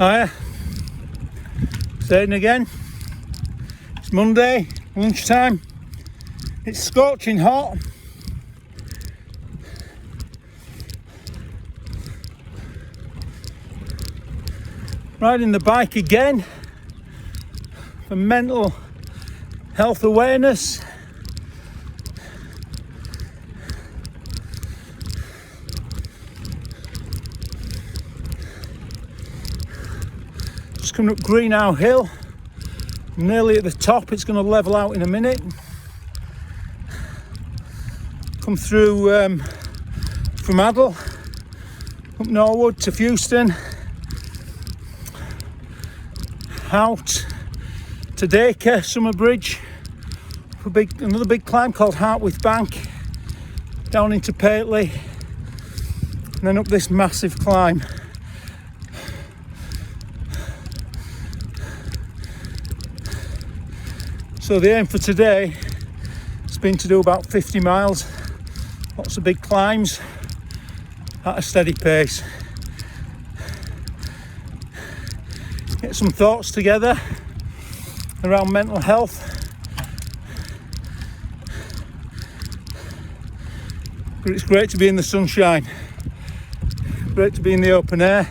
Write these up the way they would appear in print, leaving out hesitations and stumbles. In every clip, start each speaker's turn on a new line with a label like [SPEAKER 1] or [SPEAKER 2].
[SPEAKER 1] Hiya, saying again, it's Monday, lunchtime, it's scorching hot. Riding the bike again for mental health awareness. Just coming up Greenhow Hill, I'm nearly at the top. It's going to level out in a minute. Come through from Addle, up Norwood to Fewston, out to Dacre, Summer Bridge, another big climb called Hartwith Bank, down into Pateley, and then up this massive climb. So the aim for today has been to do about 50 miles, lots of big climbs at a steady pace. Get some thoughts together around mental health. But it's great to be in the sunshine, great to be in the open air.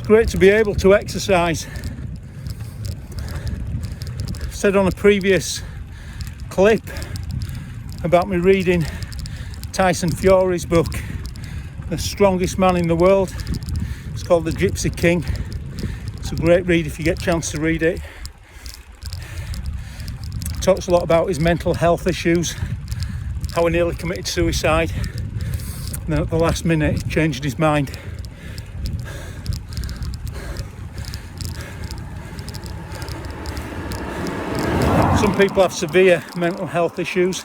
[SPEAKER 1] Great to be able to exercise. I said on a previous clip about me reading Tyson Fury's book, The Strongest Man in the World. It's called The Gypsy King. It's a great read if you get a chance to read it. He talks a lot about his mental health issues, how he nearly committed suicide, and then at the last minute he changed his mind. Some people have severe mental health issues,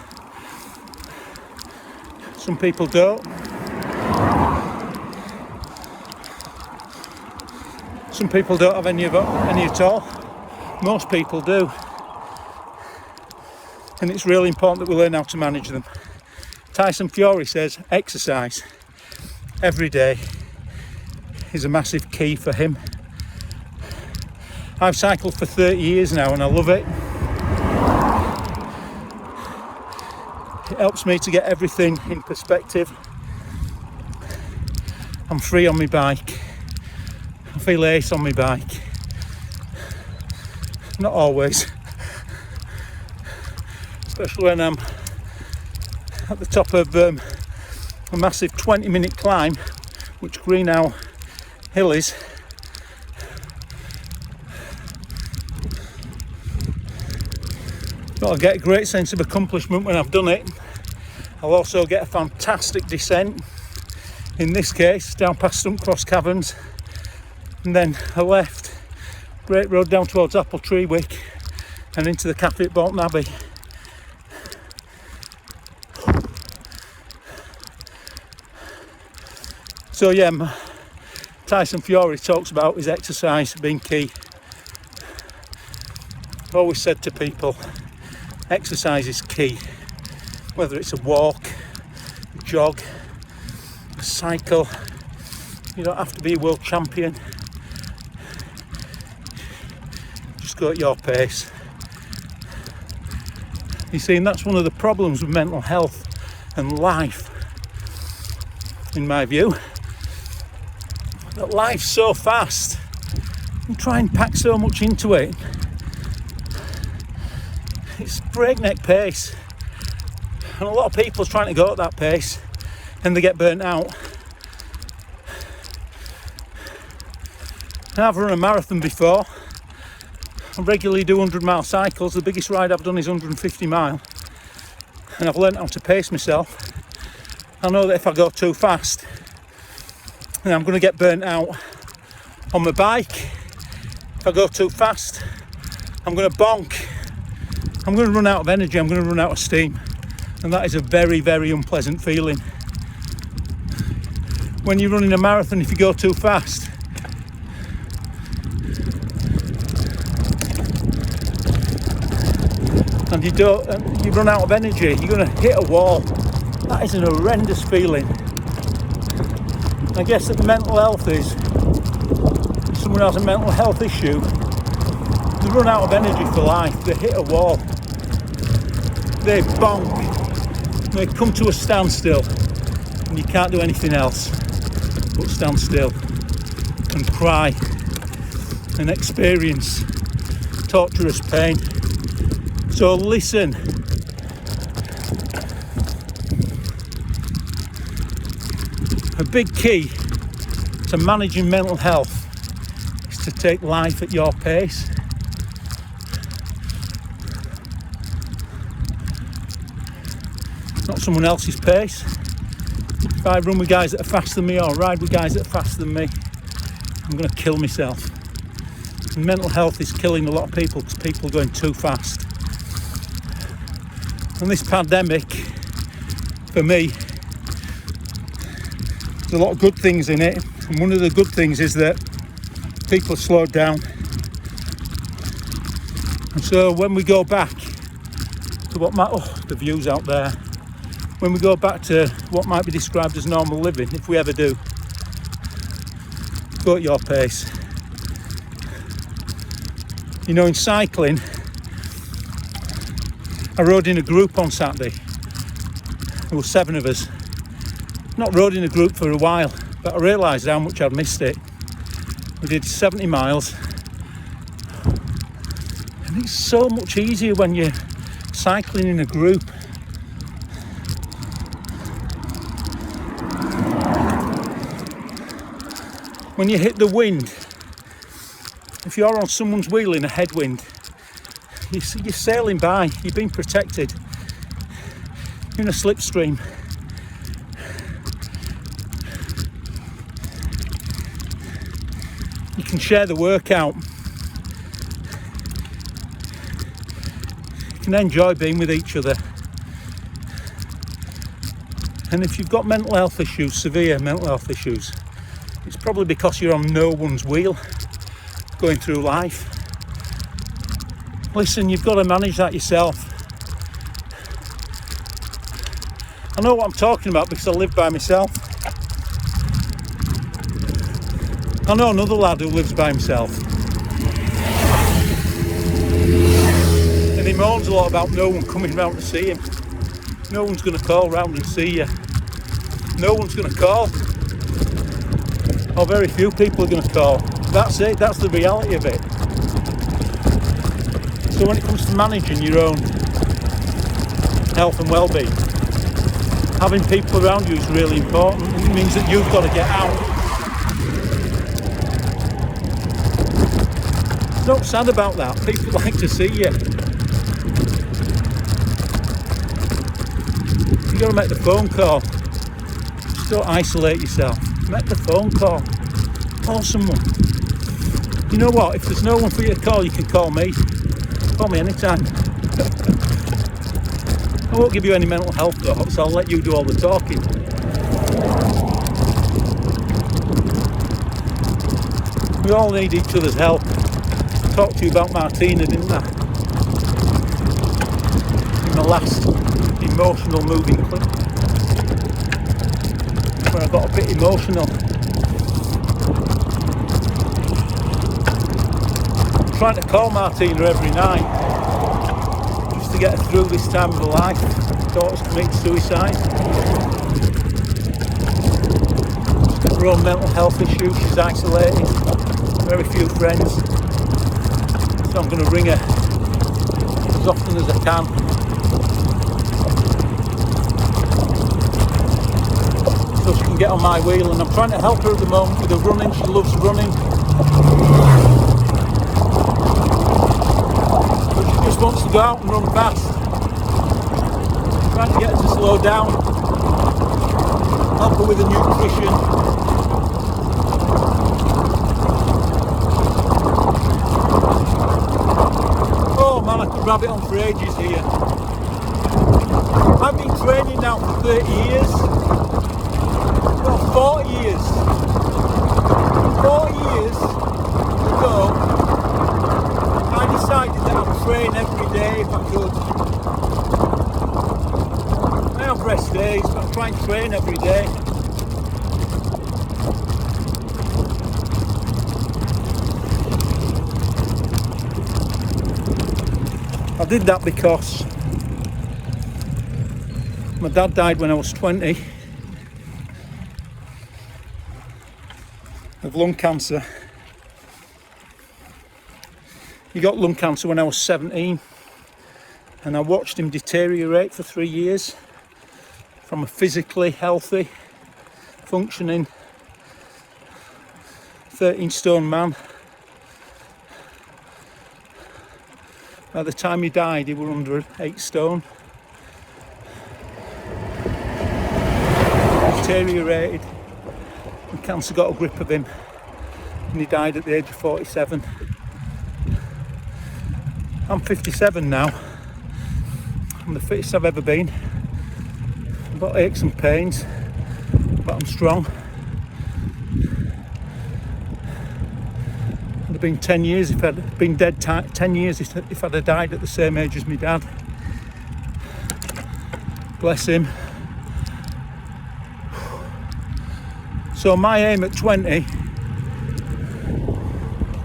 [SPEAKER 1] some people don't. Some people don't have any at all. Most people do. And it's really important that we learn how to manage them. Tyson Fury says exercise every day is a massive key for him. I've cycled for 30 years now and I love it. It helps me to get everything in perspective. I'm free on my bike. I feel ace on my bike. Not always. Especially when I'm at the top of a massive 20-minute climb, which Greenhow Hill is. I'll get a great sense of accomplishment when I've done it. I'll also get a fantastic descent, in this case down past Stumpcross Caverns, and then a left, great road down towards Appletreewick and into the cafe at Bolton Abbey. So yeah, Tyson Fury talks about his exercise being key. I've always said to people, exercise is key, whether it's a walk, a jog, a cycle. You don't have to be a world champion, just go at your pace. You see, and that's one of the problems with mental health and life, in my view, that life's so fast, you try and pack so much into it. It's breakneck pace, and a lot of people are trying to go at that pace and they get burnt out. I've run a marathon before. I regularly do 100-mile cycles. The biggest ride I've done is 150 mile, and I've learned how to pace myself. I know that if I go too fast, then I'm going to get burnt out on my bike. If I go too fast, I'm going to bonk. I'm going to run out of energy, I'm going to run out of steam, and that is a very, very unpleasant feeling. When you're running a marathon, if you go too fast, and you run out of energy, you're going to hit a wall. That is an horrendous feeling. I guess that the mental health is, if someone has a mental health issue, they run out of energy for life, they hit a wall, they bonk, they come to a standstill, and you can't do anything else but stand still and cry and experience torturous pain. So listen. A big key to managing mental health is to take life at your pace. Not someone else's pace. If I run with guys that are faster than me or ride with guys that are faster than me, I'm going to kill myself. And mental health is killing a lot of people because people are going too fast. And this pandemic, for me, there's a lot of good things in it, and one of the good things is that people slowed down. And so when we go back to the views out there, when we go back to what might be described as normal living, if we ever do, go at your pace. You know, in cycling, I rode in a group on Saturday. There were 7 of us. Not rode in a group for a while, but I realised how much I'd missed it. We did 70 miles, and it's so much easier when you're cycling in a group. When you hit the wind, if you're on someone's wheel in a headwind, you're sailing by, you're being protected. You're in a slipstream. You can share the workout. You can enjoy being with each other. And if you've got mental health issues, severe mental health issues, it's probably because you're on no one's wheel going through life. Listen, you've got to manage that yourself. I know what I'm talking about because I live by myself. I know another lad who lives by himself, and he moans a lot about no one coming round to see him. No one's going to call round and see you. No one's going to call, or very few people are going to call. That's it, that's the reality of it. So when it comes to managing your own health and well-being, having people around you is really important. It means that you've got to get out. Not sad about that. People like to see you. You've got to make the phone call. Just don't isolate yourself. Make the phone call. Call someone. You know what? If there's no one for you to call, you can call me. Call me anytime. I won't give you any mental health talks. I'll let you do all the talking. We all need each other's help. I talked to you about Martina, didn't I? In the last emotional moving clip, where I got a bit emotional. I'm trying to call Martina every night just to get her through this time of her life. Her daughter's committed suicide. She's got her own mental health issues. She's isolated. Very few friends. So I'm going to ring her as often as I can. So she can get on my wheel, and I'm trying to help her at the moment with her running. She loves running. But she just wants to go out and run fast. I'm trying to get her to slow down. Help her with the nutrition. I could rabbit on for ages here. I've been training now for 30 years. Well, 40 years. 40 years ago, I decided that I would train every day if I could. I have rest days, but I try and train every day. I did that because my dad died when I was 20 of lung cancer. He got lung cancer when I was 17, and I watched him deteriorate for 3 years from a physically healthy, functioning 13 stone man. By the time he died, he was under 8 stone. Deteriorated, and cancer got a grip of him, and he died at the age of 47. I'm 57 now. I'm the fittest I've ever been. I've got aches and pains, but I'm strong. It'd have been 10 years if I'd been dead 10 years if I'd have died at the same age as my dad. Bless him. So my aim at 20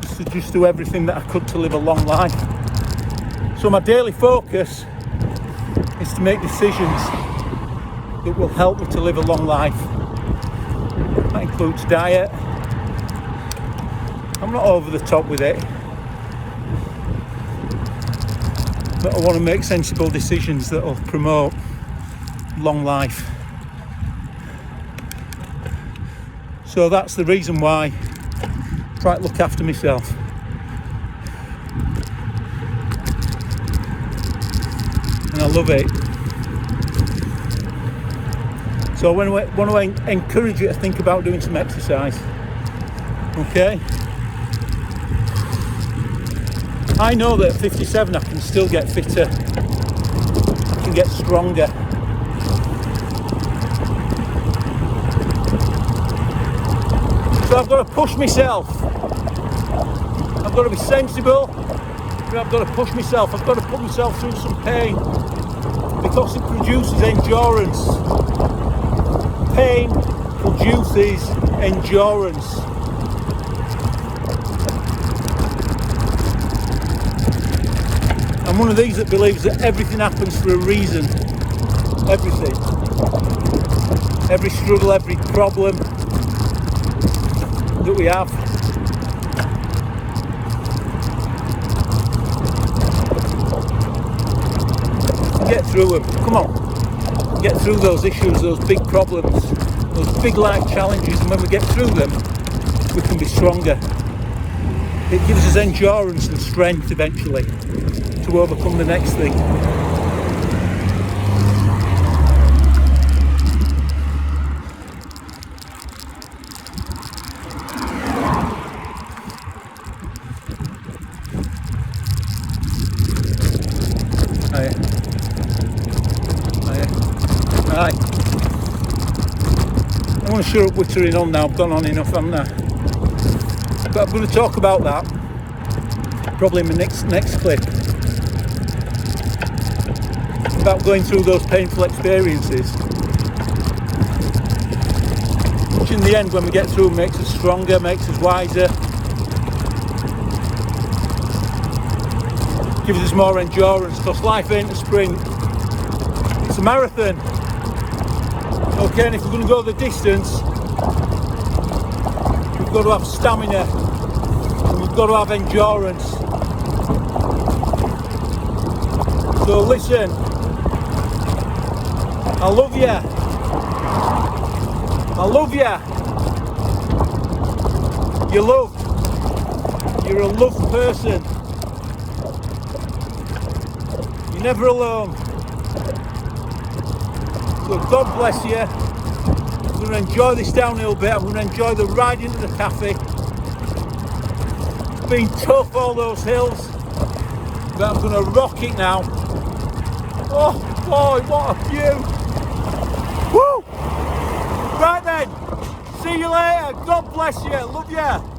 [SPEAKER 1] is to just do everything that I could to live a long life. So my daily focus is to make decisions that will help me to live a long life. That includes diet. I'm not over the top with it, but I want to make sensible decisions that will promote long life. So that's the reason why I try to look after myself. And I love it. So I want to encourage you to think about doing some exercise. Okay? I know that at 57 I can still get fitter. I can get stronger. So I've got to push myself. I've got to be sensible. I've got to push myself. I've got to put myself through some pain because it produces endurance. Pain produces endurance. I'm one of these that believes that everything happens for a reason. Everything. Every struggle, every problem that we have. Get through them. Come on. Get through those issues, those big problems, those big life challenges, and when we get through them, we can be stronger. It gives us endurance and strength eventually to overcome the next thing. Right. I want to shut up wittering on now. I've gone on enough, haven't I? But I'm going to talk about that probably in the next clip, about going through those painful experiences, which in the end, when we get through, makes us stronger, makes us wiser, gives us more endurance, because life ain't a sprint, it's a marathon. Okay, and if we're going to go the distance, we've got to have stamina, and we've got to have endurance. So listen, I love you. I love you. You're loved. You're a loved person. You're never alone. So God bless you. I'm going to enjoy this downhill bit. I'm going to enjoy the ride into the cafe. It's been tough, all those hills, but I'm going to rock it now. Oh boy, what a view. Woo! Right then, see you later. God bless you. Love you.